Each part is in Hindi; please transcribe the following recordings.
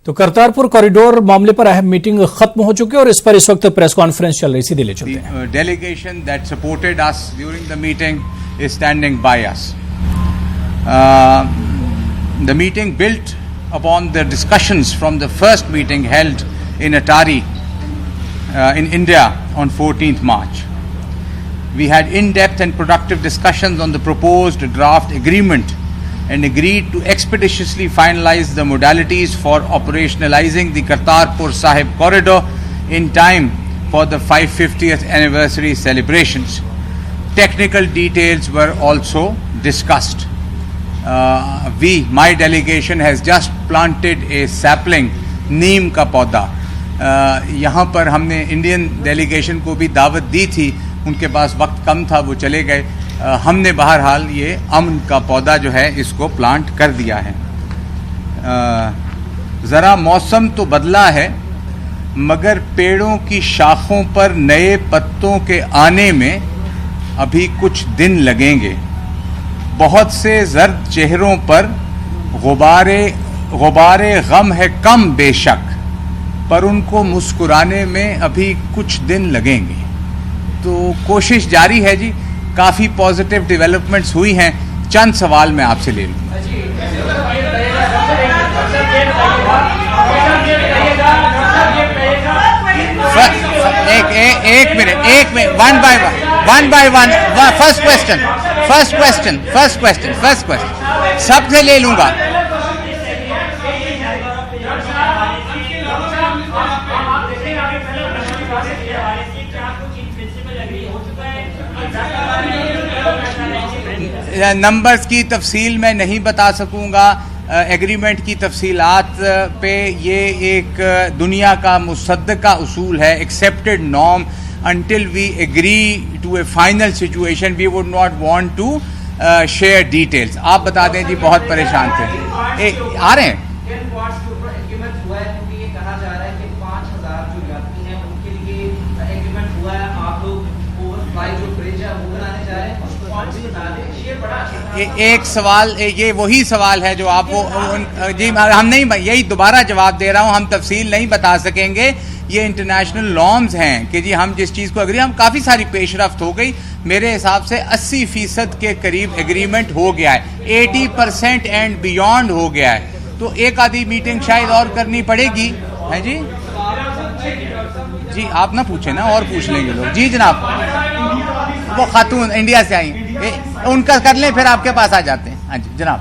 तो करतारपुर कॉरिडोर मामले पर अहम मीटिंग खत्म हो चुकी है और इस पर इस वक्त प्रेस कॉन्फ्रेंस चल रही, सीधे ले चलते हैं। Delegation that supported us during the meeting is standing by us. The meeting built upon the discussions from the first meeting held in Atari in India on 14th March. We had in-depth and productive discussions on the proposed draft agreement and agreed to expeditiously finalize the modalities for operationalizing the Kartarpur Sahib corridor in time for the 550th anniversary celebrations. Technical details were also discussed. My delegation has just planted a sapling, नीम का पौधा। यहाँ पर हमने इंडियन डेलीगेशन को भी दावत दी थी, उनके पास वक्त कम था, वो चले गए। हमने बहरहाल ये अमन का पौधा जो है इसको प्लांट कर दिया है। ज़रा मौसम तो बदला है, मगर पेड़ों की शाखों पर नए पत्तों के आने में अभी कुछ दिन लगेंगे। बहुत से जर्द चेहरों पर गुबारे गम है कम बेशक, पर उनको मुस्कुराने में अभी कुछ दिन लगेंगे। तो कोशिश जारी है जी, काफ़ी पॉजिटिव डेवलपमेंट्स हुई हैं। चंद सवाल मैं आपसे ले लूँगा। एक minute one by one. First question सबसे ले लूंगा। नंबर्स की तफसील मैं नहीं बता सकूंगा। एग्रीमेंट की तफसीलात पे ये एक दुनिया का मुसद्दका उसूल है, accepted norm. Until we agree to a final situation, we would not want to share details. आप बता दें जी, बहुत परेशान थे। आ रहे हैं। कहा जा रहा है कि 5,000 जो यात्री हैं उनके लिए एग्रीमेंट हुआ है, आप लोग ओवरफ्लाई जो ब्रिज है वो बनाने जा रहे हैं। एक सवाल, ये वही सवाल है जो आपको जी हम नहीं, यही दोबारा जवाब दे रहा हूँ। हम तफसील नहीं बता सकेंगे। ये इंटरनेशनल नॉर्म्स हैं कि जी हम जिस चीज़ को एग्री, हम काफ़ी सारी पेशरफ्त हो गई। मेरे हिसाब से 80% के करीब एग्रीमेंट हो गया है, 80% एंड बियॉन्ड हो गया है। तो एक आधी मीटिंग शायद और करनी पड़ेगी, है जी। जी आप ना पूछे ना, और पूछ लेंगे लोग। जी जनाब, वो खातून इंडिया से आई, उनका कर लें फिर आपके पास आ जाते हैं। हाँ जी जनाब।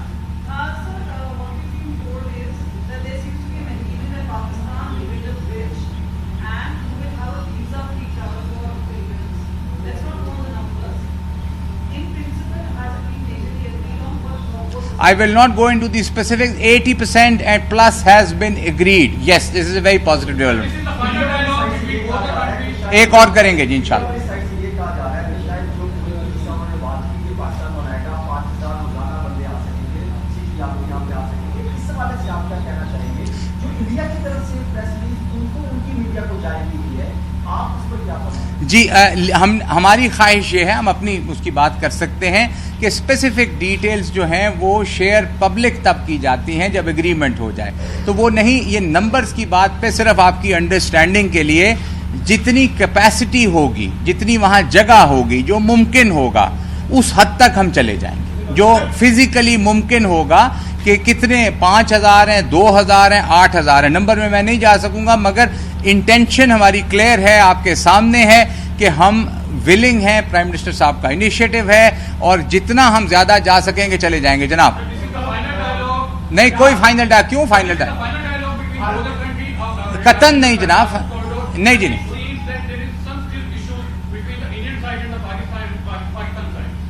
I will not go into the specifics. 80% and plus has been agreed. Yes, this is a very positive development. एक और करेंगे जी इंशाल्लाह। जी हमारी ख्वाहिश ये है, हम अपनी उसकी बात कर सकते हैं कि स्पेसिफिक डिटेल्स जो हैं वो शेयर पब्लिक तब की जाती हैं जब एग्रीमेंट हो जाए। तो वो नहीं, ये नंबर्स की बात पे सिर्फ आपकी अंडरस्टैंडिंग के लिए, जितनी कैपेसिटी होगी, जितनी वहाँ जगह होगी, जो मुमकिन होगा उस हद तक हम चले जाएंगे। जो फिजिकली मुमकिन होगा कि कितने 5,000 हैं, 2,000 हैं, 8,000 हैं, नंबर में मैं नहीं जा सकूंगा, मगर इंटेंशन हमारी क्लियर है, आपके सामने है कि हम विलिंग हैं। प्राइम मिनिस्टर साहब का इनिशिएटिव है और जितना हम ज्यादा जा सकेंगे चले जाएंगे जनाब। नहीं कोई फाइनल डायलॉग, क्यों फाइनल डायलॉग? कतन नहीं जनाब, नहीं जी नहीं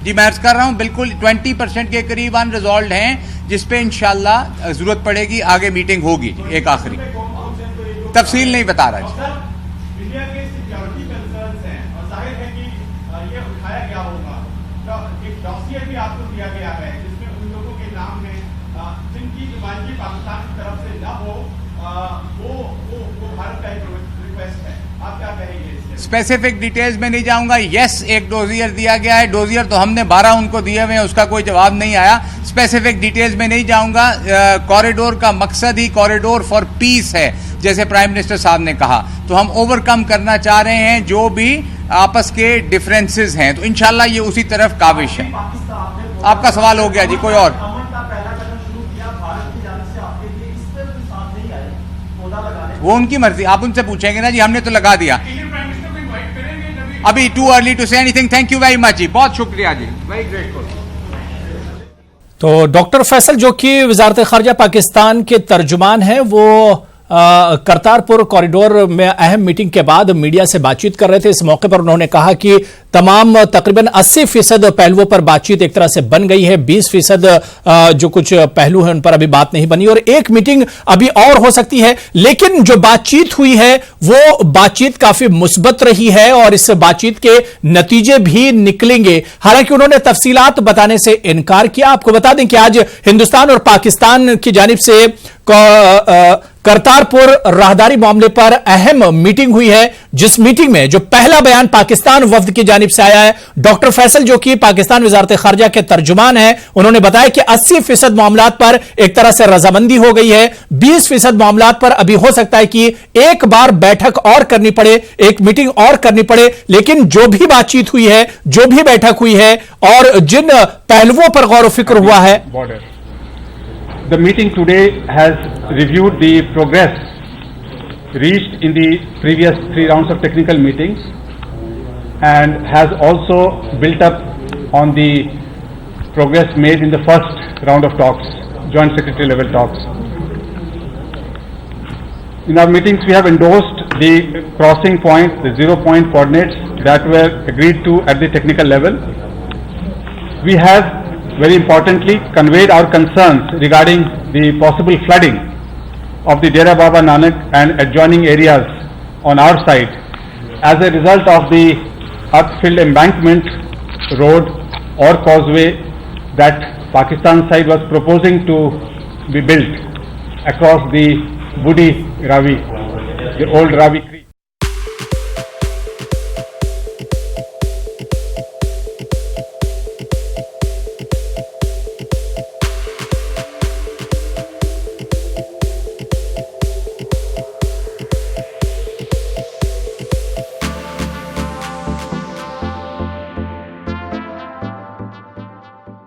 जी, मैं अर्ज कर रहा हूं बिल्कुल 20% के करीब अनरिजॉल्व हैं, जिसपे इंशाल्लाह जरूरत पड़ेगी आगे मीटिंग होगी। एक आखिरी तफसील नहीं बता रहा जी। भी आपको दिया गया है जिसमें उन लोगों के नाम में जिनकी नुमाइंदगी पाकिस्तान की तरफ से न हो, वो भारत का एक रिक्वेस्ट है। आप क्या कहेंगे? स्पेसिफिक डिटेल्स में नहीं जाऊंगा। यस, एक डोजियर दिया गया है, डोजियर तो हमने 12 उनको दिए हुए हैं, उसका कोई जवाब नहीं आया। स्पेसिफिक डिटेल्स में नहीं जाऊंगा। कॉरिडोर का मकसद ही कॉरिडोर फॉर पीस है, जैसे प्राइम मिनिस्टर साहब ने कहा। तो हम ओवरकम करना चाह रहे हैं जो भी आपस के डिफरेंसेस हैं, तो इंशाल्लाह ये उसी तरफ काबिश है। आपका सवाल हो गया जी, कोई और? वो उनकी मर्जी, आप उनसे पूछेंगे ना जी, हमने तो लगा दिया। अभी too early to say anything. Thank you very much ji, बहुत शुक्रिया जी, वेरी ग्रेटफुल। तो डॉक्टर फैसल जो कि वजारत खारजा पाकिस्तान के तर्जुमान हैं, वो करतारपुर कॉरिडोर में अहम मीटिंग के बाद मीडिया से बातचीत कर रहे थे। इस मौके पर उन्होंने कहा कि तमाम तकरीबन 80% पहलुओं पर बातचीत एक तरह से बन गई है, 20% जो कुछ पहलू हैं उन पर अभी बात नहीं बनी और एक मीटिंग अभी और हो सकती है। लेकिन जो बातचीत हुई है वो बातचीत काफी मुस्बत रही है और इस बातचीत के नतीजे भी निकलेंगे। हालांकि उन्होंने तफसीलात बताने से इनकार किया। आपको बता दें कि आज हिंदुस्तान और पाकिस्तान की जानिब से करतारपुर राहदारी मामले पर अहम मीटिंग हुई है, जिस मीटिंग में जो पहला बयान पाकिस्तान वफ्द की जानिब से आया है, डॉक्टर फैसल जो कि पाकिस्तान वजारत खारजा के तर्जुमान हैं, उन्होंने बताया कि 80% मामलात पर एक तरह से रजामंदी हो गई है। 20% मामलात पर अभी हो सकता है कि एक बार बैठक और करनी पड़े, एक मीटिंग और करनी पड़े। लेकिन जो भी बातचीत हुई है, जो भी बैठक हुई है और जिन पहलुओं पर गौर फिक्र हुआ है, The meeting today has reviewed the progress reached in the previous 3 rounds of technical meetings and has also built up on the progress made in the first round of talks, joint secretary level talks. In our meetings we have endorsed the crossing point, the 0-point coordinates that were agreed to at the technical level. We have very importantly conveyed our concerns regarding the possible flooding of the Dera Baba Nanak and adjoining areas on our side as a result of the earth-filled embankment road or causeway that Pakistan side was proposing to be built across the Budi Ravi, the old Ravi Creek.